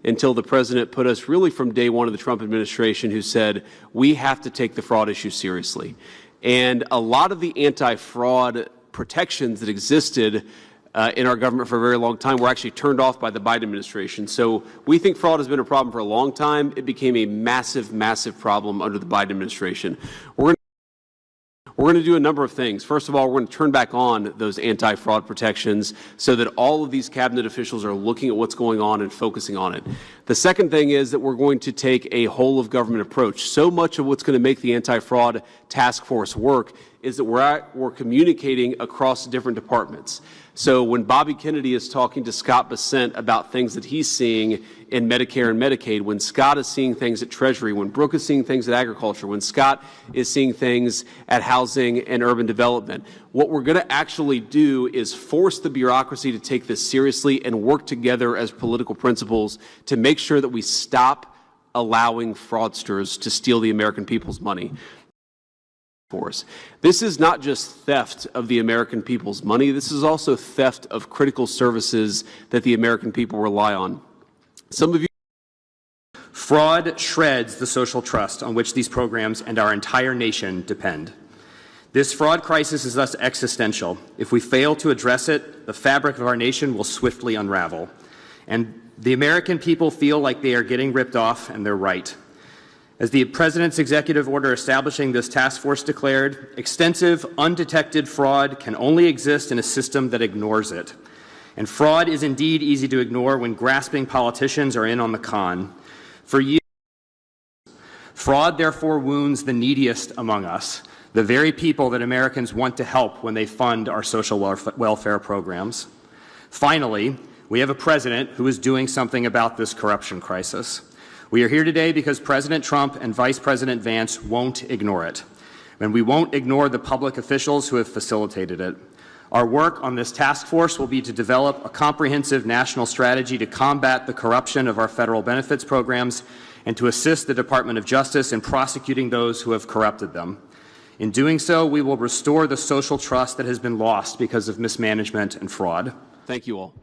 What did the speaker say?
until the president put us really from day one of the Trump administration, who said, we have to take the fraud issue seriously. And a lot of the anti-fraud protections that existed in our government for a very long time were actually turned off by the Biden administration. So we think fraud has been a problem for a long time. It became a massive, massive problem under the Biden administration. We're going to do a number of things. First of all, we're going to turn back on those anti-fraud protections so that all of these cabinet officials are looking at what's going on and focusing on it. The second thing is that we're going to take a whole-of-government approach. So much of what's going to make the anti-fraud task force work is that we're communicating across different departments. So when Bobby Kennedy is talking to Scott Bessent about things that he's seeing in Medicare and Medicaid, when Scott is seeing things at Treasury, when Brooke is seeing things at Agriculture, when Scott is seeing things at Housing and Urban Development, what we're going to actually do is force the bureaucracy to take this seriously and work together as political principles to make sure that we stop allowing fraudsters to steal the American people's money. This is not just theft of the American people's money. This is also theft of critical services that the American people rely on. Some of you. Fraud shreds the social trust on which these programs and our entire nation depend. This fraud crisis is thus existential. If we fail to address it, the fabric of our nation will swiftly unravel. And the American people feel like they are getting ripped off, and they're right. As the President's executive order establishing this task force declared, extensive, undetected fraud can only exist in a system that ignores it. And fraud is indeed easy to ignore when grasping politicians are in on the con. For years, fraud therefore wounds the neediest among us, the very people that Americans want to help when they fund our social welfare programs. Finally, we have a president who is doing something about this corruption crisis. We are here today because President Trump and Vice President Vance won't ignore it, and we won't ignore the public officials who have facilitated it. Our work on this task force will be to develop a comprehensive national strategy to combat the corruption of our federal benefits programs and to assist the Department of Justice in prosecuting those who have corrupted them. In doing so, we will restore the social trust that has been lost because of mismanagement and fraud. Thank you all.